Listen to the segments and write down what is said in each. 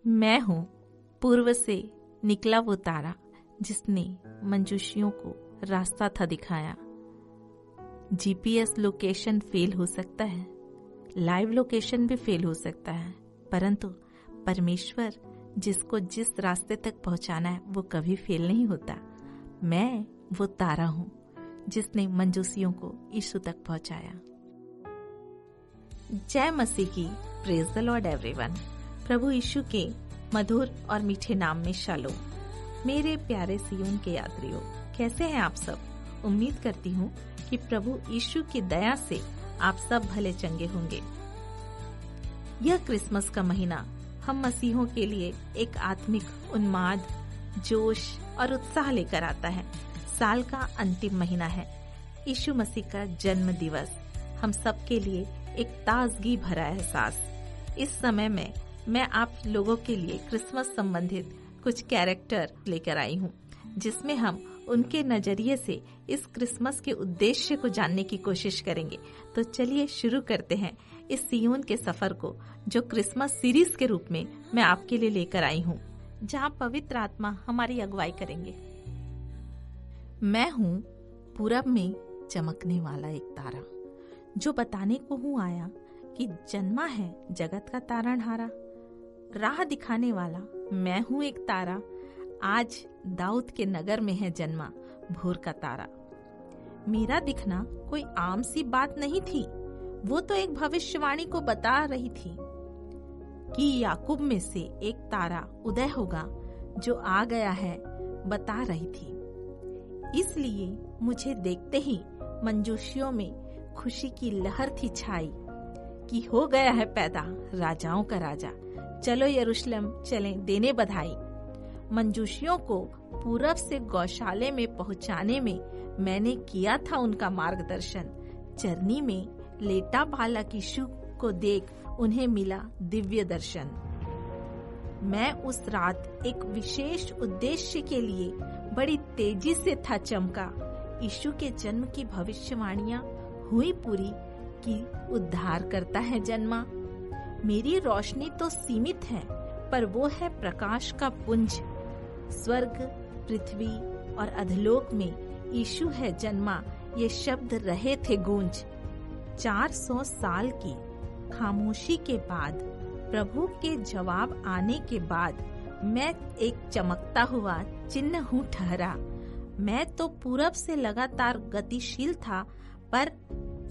मैं हूँ पूर्व से निकला वो तारा जिसने मंजूषियों को रास्ता था दिखाया। जीपीएस लोकेशन फेल हो सकता है, लाइव लोकेशन भी फेल हो सकता है, परंतु परमेश्वर जिसको जिस रास्ते तक पहुंचाना है वो कभी फेल नहीं होता। मैं वो तारा हूँ जिसने मंजूसियों को यीशु तक पहुंचाया। जय मसीह की, प्रेज द लॉर्ड एवरीवन। प्रभु यीशु के मधुर और मीठे नाम में शालोम। मेरे प्यारे सियोन के यात्रियों, कैसे हैं आप सब? उम्मीद करती हूँ कि प्रभु यीशु की दया से आप सब भले चंगे होंगे। यह क्रिसमस का महीना हम मसीहों के लिए एक आत्मिक उन्माद, जोश और उत्साह लेकर आता है। साल का अंतिम महीना है, यीशु मसीह का जन्म दिवस हम सब के लिए एक ताजगी भरा एहसास। इस समय में मैं आप लोगों के लिए क्रिसमस संबंधित कुछ कैरेक्टर लेकर आई हूँ, जिसमें हम उनके नजरिए से इस क्रिसमस के उद्देश्य को जानने की कोशिश करेंगे। तो चलिए शुरू करते हैं इस सियोन के सफर को, जो क्रिसमस सीरीज के रूप में मैं आपके लिए लेकर आई हूँ, जहाँ पवित्र आत्मा हमारी अगुवाई करेंगे। मैं हूँ पूरब में चमकने वाला एक तारा, जो बताने को हूँ आया कि जन्मा है जगत का तारणहारा। राह दिखाने वाला मैं हूँ एक तारा, आज दाऊद के नगर में है जन्मा भोर का तारा। मेरा दिखना कोई आम सी बात नहीं थी, वो तो एक भविष्यवाणी को बता रही थी कि याकूब में से एक तारा उदय होगा जो आ गया है, बता रही थी। इसलिए मुझे देखते ही मंजूषियों में खुशी की लहर थी छाई कि हो गया है पैदा राजाओं का राजा। चलो यरूशलेम चलें देने बधाई। मंजूषियों को पूरब से गौशाले में पहुंचाने में मैंने किया था उनका मार्गदर्शन। चरनी में लेटा बालक यीशु को देख उन्हें मिला दिव्य दर्शन। मैं उस रात एक विशेष उद्देश्य के लिए बड़ी तेजी से था चमका। यीशु के जन्म की भविष्यवाणियां हुई पूरी कि उद्धार करता है जन्मा। मेरी रोशनी तो सीमित है, पर वो है प्रकाश का पुंज। स्वर्ग, पृथ्वी और अधलोक में यीशु है जन्मा, ये शब्द रहे थे गूंज। 400 साल की खामोशी के बाद, प्रभु के जवाब आने के बाद, मैं एक चमकता हुआ चिन्ह हूँ ठहरा। मैं तो पूरब से लगातार गतिशील था, पर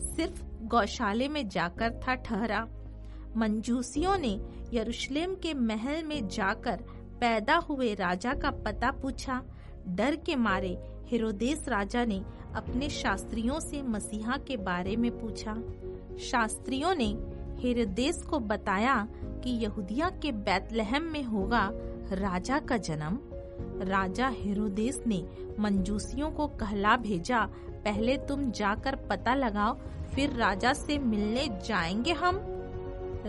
सिर्फ गौशाले में जाकर था ठहरा। मंजूसियों ने यरूशलेम के महल में जाकर पैदा हुए राजा का पता पूछा। डर के मारे हेरोदेस राजा ने अपने शास्त्रियों से मसीहा के बारे में पूछा। शास्त्रियों ने हेरोदेस को बताया कि यहूदिया के बैतलहम में होगा राजा का जन्म। राजा हेरोदेस ने मंजूसियों को कहला भेजा, पहले तुम जाकर पता लगाओ, फिर राजा से मिलने जाएंगे हम।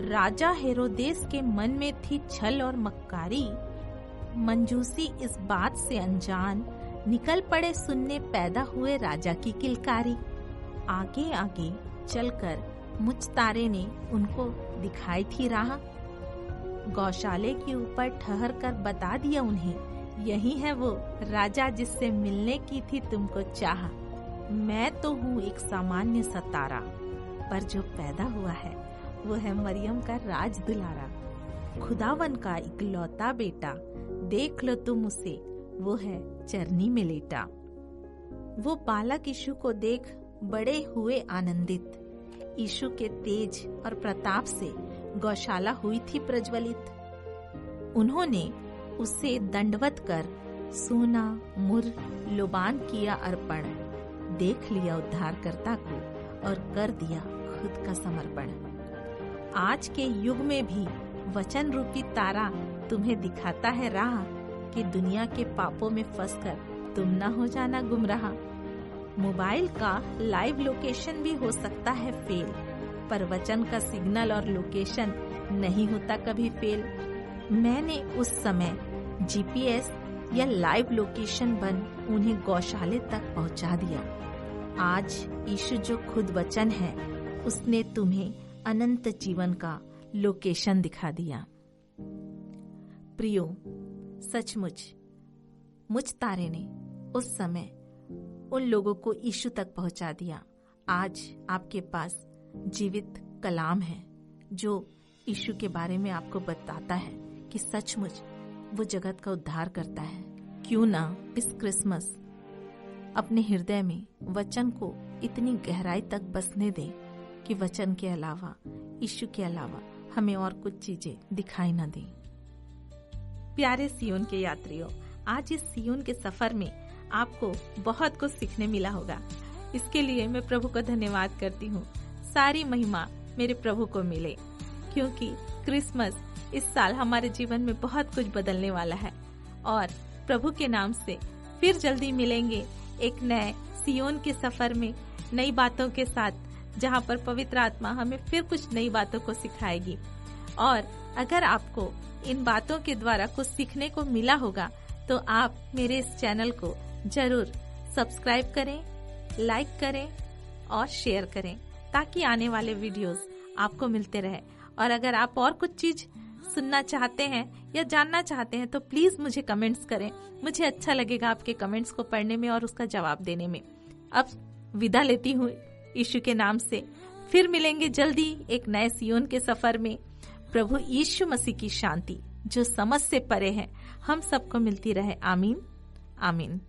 राजा हेरोदेस के मन में थी छल और मक्कारी। मंजूसी इस बात से अनजान निकल पड़े सुनने पैदा हुए राजा की किलकारी। आगे आगे चलकर मुझ तारे ने उनको दिखाई थी राह। गौशाले के ऊपर ठहर कर बता दिया उन्हें, यही है वो राजा जिससे मिलने की थी तुमको चाह। मैं तो हूँ एक सामान्य सा तारा, पर जो पैदा हुआ है वो है मरियम का राज दुलारा। खुदावन का इकलौता बेटा, देख लो तुम उसे, वो है चरनी में लेटा। वो बालक यीशु को देख बड़े हुए आनंदित। यीशु के तेज और प्रताप से गौशाला हुई थी प्रज्वलित। उन्होंने उसे दंडवत कर सोना, मुर, लोबान किया अर्पण। देख लिया उद्धारकर्ता को और कर दिया खुद का समर्पण। आज के युग में भी वचन रूपी तारा तुम्हें दिखाता है राह, कि दुनिया के पापों में फंसकर तुम न हो जाना गुमराह। मोबाइल का लाइव लोकेशन भी हो सकता है फेल, पर वचन का सिग्नल और लोकेशन नहीं होता कभी फेल। मैंने उस समय जीपीएस या लाइव लोकेशन बन उन्हें गौशाले तक पहुंचा दिया। आज यीशु जो खुद वचन है, उसने तुम्हें अनंत जीवन का लोकेशन दिखा दिया। प्रियो, सचमुच मुझ तारे ने उस समय उन लोगों को यीशु तक पहुंचा दिया। आज आपके पास जीवित कलाम है जो यीशु के बारे में आपको बताता है कि सचमुच वो जगत का उद्धार करता है। क्यों ना इस क्रिसमस अपने हृदय में वचन को इतनी गहराई तक बसने दें कि वचन के अलावा, यीशु के अलावा हमें और कुछ चीजें दिखाई न दें। प्यारे सियोन के यात्रियों, आज इस सियोन के सफर में आपको बहुत कुछ सीखने मिला होगा। इसके लिए मैं प्रभु को धन्यवाद करती हूँ। सारी महिमा मेरे प्रभु को मिले, क्योंकि क्रिसमस इस साल हमारे जीवन में बहुत कुछ बदलने वाला है। और प्रभु के नाम से फिर जल्दी मिलेंगे एक नए सियोन के सफर में, नई बातों के साथ, जहाँ पर पवित्र आत्मा हमें फिर कुछ नई बातों को सिखाएगी। और अगर आपको इन बातों के द्वारा कुछ सीखने को मिला होगा तो आप मेरे इस चैनल को जरूर सब्सक्राइब करें, लाइक करें और शेयर करें, ताकि आने वाले वीडियोस आपको मिलते रहे। और अगर आप और कुछ चीज सुनना चाहते हैं या जानना चाहते हैं तो प्लीज मुझे कमेंट्स करें। मुझे अच्छा लगेगा आपके कमेंट्स को पढ़ने में और उसका जवाब देने में। अब विदा लेती हूँ यीशु के नाम से। फिर मिलेंगे जल्दी एक नए सियोन के सफर में। प्रभु यीशु मसीह की शांति जो समझ से परे है हम सबको मिलती रहे। आमीन आमीन।